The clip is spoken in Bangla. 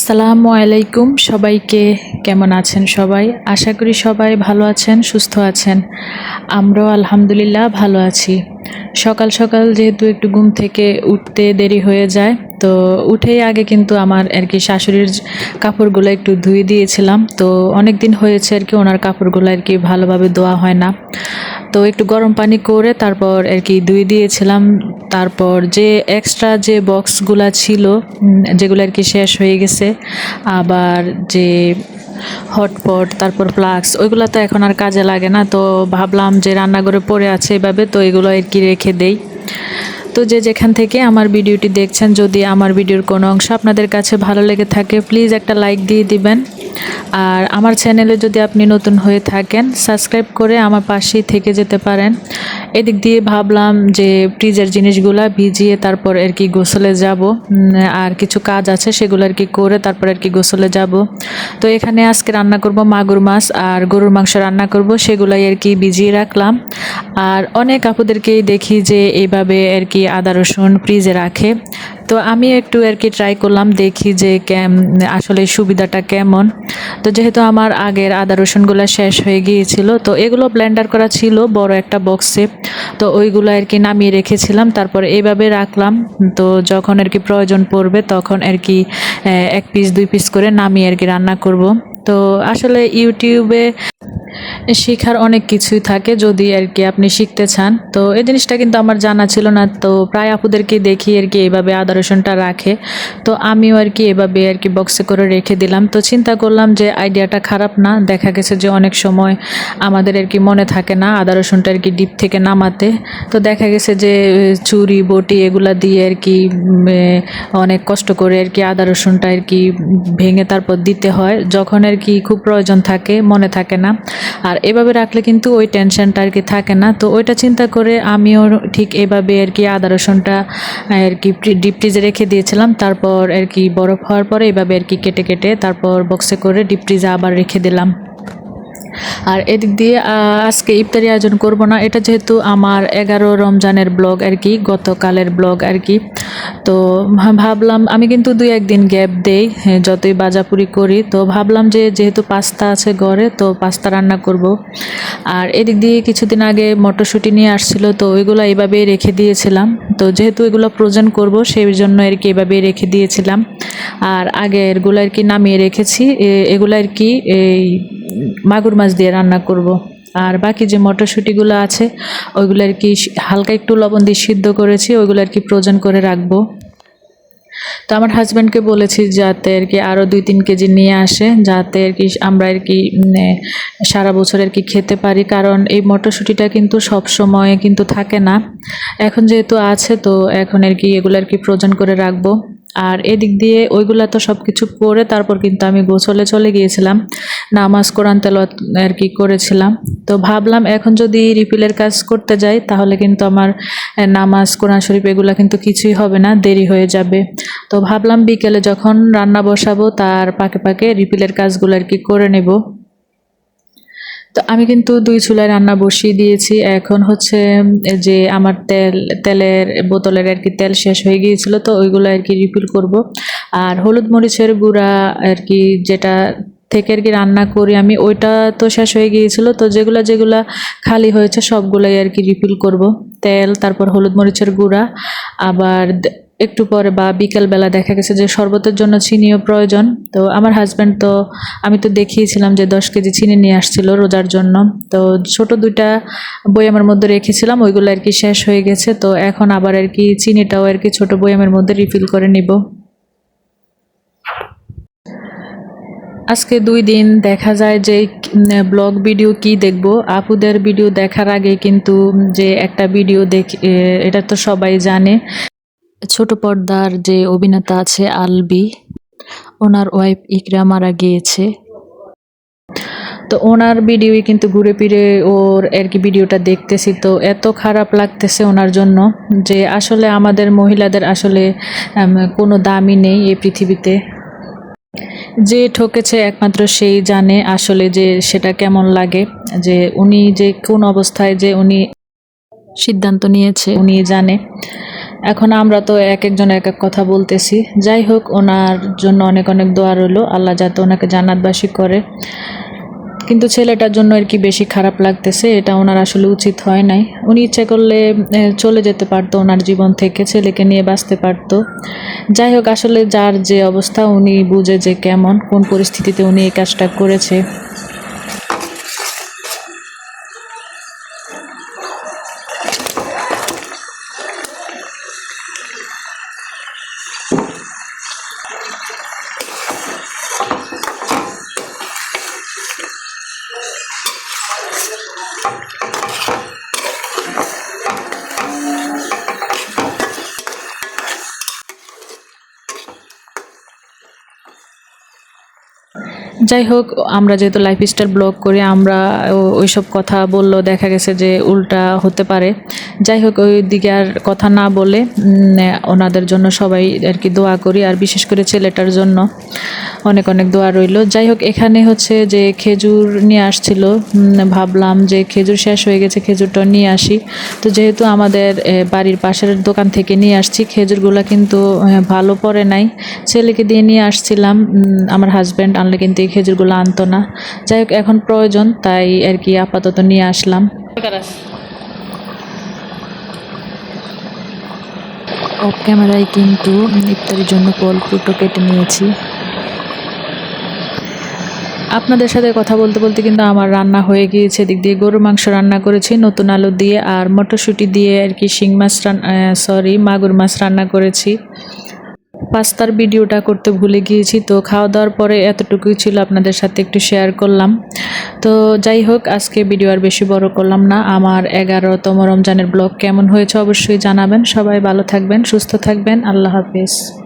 আসসালামু আলাইকুম সবাইকে। কেমন আছেন সবাই? আশা করি সবাই ভালো আছেন, সুস্থ আছেন। আমরাও আলহামদুলিল্লাহ ভালো আছি। সকাল সকাল যেহেতু একটু ঘুম থেকে উঠতে দেরি হয়ে যায়, তো উঠেই আগে কিন্তু আমার আর কি শাশুড়ির কাপড়গুলো একটু ধুয়ে দিয়েছিলাম। তো অনেক দিন হয়েছে আর কি ওনার কাপড়গুলো আর কি ভালোভাবে ধোয়া হয় না। তো একটু গরম পানি করে তারপর আর কি ধুয়ে দিয়েছিলাম। তারপর যে এক্সট্রা যে বক্সগুলা ছিল, যেগুলো আর কি শেষ হয়ে গেছে, আবার যে হটপট তারপর ফ্লাক্স ওইগুলো তো এখন আর কাজে লাগে না। তো ভাবলাম যে রান্নাঘরে পড়ে আছে এভাবে, তো এগুলো আর কি রেখে দেই। তো যে যেখান থেকে আমার ভিডিওটি দেখছেন, যদি আমার ভিডিওর কোনো অংশ আপনাদের কাছে ভালো লেগে থাকে প্লিজ একটা লাইক দিয়ে দিবেন। আর আমার চ্যানেলে যদি আপনি নতুন হয়ে থাকেন সাবস্ক্রাইব করে আমার পাশেই থেকে যেতে পারেন। এদিক দিয়ে ভাবলাম যে ফ্রিজের জিনিসগুলা ভিজিয়ে তারপর আর কি গোসলে যাব, আর কিছু কাজ আছে সেগুলো আর কি করে তারপর আর কি গোসলে যাব। তো এখানে আজকে রান্না করব মাগুর মাছ আর গরুর মাংস রান্না করব, সেগুলাই আর কি ভিজিয়ে রাখলাম। আর অনেক আপুদেরকেই দেখি যে এইভাবে আর কি আদা রসুন ফ্রিজে রাখে। তো আমি একটু আর কি ট্রাই করলাম, দেখি যে আসলে সুবিধাটা কেমন। তো যেহেতু আমার আগের আদা রসুনগুলো শেষ হয়ে গিয়েছিল, তো এগুলো ব্লেন্ডার করা ছিল বড় একটা বক্সে, তো ওইগুলো আর কি নামিয়ে রেখেছিলাম। তারপর এইভাবে রাখলাম। তো যখন আর কি প্রয়োজন পড়বে তখন আর কি এক পিস দুই পিস করে নামিয়ে আর কি রান্না করব। তো আসলে ইউটিউবে শেখার অনেক কিছুই থাকে যদি আর কি আপনি শিখতে চান। তো এই জিনিসটা কিন্তু আমার জানা ছিল না। তো প্রায় আপুদেরকে দেখি আর কি এইভাবে আদা রসুনটা রাখে, তো আমিও আর কি এভাবে আর কি বক্সে করে রেখে দিলাম। তো চিন্তা করলাম যে আইডিয়াটা খারাপ না। দেখা গেছে যে অনেক সময় আমাদের আর কি মনে থাকে না আদা রসুনটা আর কি ডিপ থেকে নামাতে। তো দেখা গেছে যে ছুরি বটি এগুলা দিয়ে আর কি অনেক কষ্ট করে আর কি আদা রসুনটা আর কি ভেঙে তারপর দিতে হয়, যখন আর কি খুব প্রয়োজন থাকে মনে থাকে না। আর এভাবে রাখলে কিন্তু ওই টেনশনটা আর কি থাকে না। তো ওইটা চিন্তা করে আমিও ঠিক এভাবে আর কি আদা রসুনটা আর কি ডিপ ফ্রিজে রেখে দিয়েছিলাম। তারপর আর কি বরফ হওয়ার পরে এভাবে আর কি কেটে কেটে তারপর বক্সে করে ডিপ ফ্রিজে আবার রেখে দিলাম। আর এদিক দিয়ে আজকে ইফতারি আয়োজন করব না, এটা যেহেতু আমার 11 রমজানের ব্লগ আর কি, গতকালের ব্লগ আর কি। তো ভাবলাম আমি কিন্তু 2-1 দিন গ্যাপ দেই যতই বাজাপুরি করি। তো ভাবলাম যে যেহেতু পাস্তা আছে ঘরে, তো পাস্তা রান্না করব। আর এদিক দিয়ে কিছুদিন আগে মটরশুঁটি নিয়ে আসছিল, তো ওইগুলো এইভাবেই রেখে দিয়েছিলাম। তো যেহেতু এগুলো ফ্রোজেন করব সেই জন্য আর কি এভাবেই রেখে দিয়েছিলাম। আর আগেরগুলো আর কি নামিয়ে রেখেছি, এগুলো আর কি এই মাগুর মাছ দিয়ে রান্না করব। আর বাকি যে মটরশুঁটিগুলো আছে ওইগুলো আর কি হালকা একটু লবণ দিয়ে সিদ্ধ করেছি, ওইগুলো আর কি ফ্রোজেন করে রাখবো। তো আমার হাজব্যান্ডকে বলেছি যাতে আর কি আরও 2-3 কেজি নিয়ে আসে, যাতে আর কি আমরা আর কি সারা বছর আর কি খেতে পারি। কারণ এই মটরশুঁটিটা কিন্তু সব সময় কিন্তু থাকে না, এখন যেহেতু আছে তো এখন আর কি এগুলো আর কি ফ্রোজেন করে রাখবো। আর এদিক দিয়ে ওইগুলা তো সব কিছু করে তারপর কিন্তু আমি গোসলে চলে গিয়েছিলাম, নামাজ কোরআন তেলাওয়াত আর কি করেছিলাম। তো ভাবলাম এখন যদি রিফিলের কাজ করতে যাই তাহলে কিন্তু আমার নামাজ কোরআন শরীফ এগুলা কিন্তু কিছুই হবে না, দেরি হয়ে যাবে। তো ভাবলাম বিকেলে যখন রান্না বসাবো তার পাকে পাকে রিফিলের কাজগুলো আর কি করে নেব। তো আমি কিন্তু 2 চুলায় রান্না বসিয়ে দিয়েছি। এখন হচ্ছে যে আমার তেলের বোতলের আর কি তেল শেষ হয়ে গিয়েছিল, তো ওইগুলো আর কি রিফিল করব। আর হলুদ মরিচের গুঁড়া আর কি যেটা থেকে আর কি রান্না করি আমি, ওইটা তো শেষ হয়ে গিয়েছিল। তো যেগুলা যেগুলা খালি হয়েছে সবগুলাই আর কি রিফিল করব। তেল, তারপর হলুদ মরিচের গুঁড়া, আবার একটু পরে বা বিকেলবেলা দেখা গেছে যে শরবতের জন্য চিনিও প্রয়োজন। তো আমার হাজব্যান্ড তো আমি তো দেখিয়েছিলাম যে 10 কেজি চিনি নিয়ে আসছিল রোজার জন্য। তো ছোট 2টা বয়ামের মধ্যে রেখেছিলাম, ওইগুলো আর কি শেষ হয়ে গেছে। তো এখন আবার আর কি চিনিটাও আর কি ছোট বয়ামের মধ্যে রিফিল করে নিব। আজকে 2 দিন দেখা যায় যে ব্লগ ভিডিও কি দেখব, আপুদের ভিডিও দেখার আগে কিন্তু যে একটা ভিডিও এটা তো সবাই জানে, ছোট পর্দার যে অভিনেতা আছে আলবি, ওনার ওয়াইফ ইকরা মারা গিয়েছে। তো ওনার ভিডিওই কিন্তু ঘুরে ফিরে ওর আর কি ভিডিওটা দেখতেছি, তো এত খারাপ লাগতেছে ওনার জন্য যে আসলে আমাদের মহিলাদের আসলে কোনো দামই নেই এই পৃথিবীতে। যে ঠকেছে একমাত্র সেই জানে আসলে যে সেটা কেমন লাগে, যে উনি যে কোন অবস্থায় যে উনি সিদ্ধান্ত নিয়েছে উনি জানে। এখন আমরা তো এক একজন এক এক কথা বলতেছি। যাই হোক, ওনার জন্য অনেক অনেক দোয়া রইল, আল্লাহ যাতে ওনাকে জান্নাতবাসী করে। কিন্তু ছেলেটার জন্য আর কি বেশি খারাপ লাগতেছে, এটা ওনার আসলে উচিত হয় নাই। উনি ইচ্ছা করলে চলে যেতে পারতো ওনার জীবন থেকে, ছেলেকে নিয়ে বাঁচতে পারতো। যাই হোক, আসলে যার যে অবস্থা উনি বুঝে যে কেমন কোন পরিস্থিতিতে উনি এই কাজটা করেছে। যাই হোক, আমরা যেহেতু লাইফস্টাইল ব্লগ করি, আমরা ওইসব কথা বললেও দেখা গেছে যে উল্টা হতে পারে। যাই হোক, ওই দিকে আর কথা না বলে ওনাদের জন্য সবাই আর কি দোয়া করি, আর বিশেষ করে ছেলেটার জন্য অনেক অনেক দোয়া রইল। যাই হোক, এখানে হচ্ছে যে খেজুর নিয়ে আসছিল, ভাবলাম যে খেজুর শেষ হয়ে গেছে, খেজুরটা নিয়ে আসি। তো যেহেতু আমাদের বাড়ির পাশের দোকান থেকে নিয়ে আসছি, খেজুরগুলো কিন্তু ভালো পড়ে নাই, ছেলেকে দিয়ে নিয়ে আসছিলাম। আমার হাজব্যান্ড আনলে কিন্তু এই খেজুরগুলো আনতো না। যাই হোক, এখন প্রয়োজন তাই আর কি আপাতত নিয়ে আসলাম। অফ ক্যামেরায় কিন্তু ইফতারির জন্য ফল ফ্রুটও কেটে নিয়েছি। আপনাদের সাথে কথা বলতে বলতে কিন্তু আমার রান্না হয়ে গিয়েছে। দিক দিয়ে গরুর মাংস রান্না করেছি নতুন আলু দিয়ে, আর মটরশুঁটি দিয়ে আর কি মাগুর মাছ রান্না করেছি। পাস্তার ভিডিওটা করতে ভুলে গিয়েছি, তো খাওয়া দাওয়ার পরে এতটুকুই ছিল, আপনাদের সাথে একটু শেয়ার করলাম। তো যাই হোক, আজকে ভিডিও আর বেশি বড় করলাম না। আমার 11তম রমজানের ব্লগ কেমন হয়েছে অবশ্যই জানাবেন। সবাই ভালো থাকবেন, সুস্থ থাকবেন। আল্লাহ হাফেজ।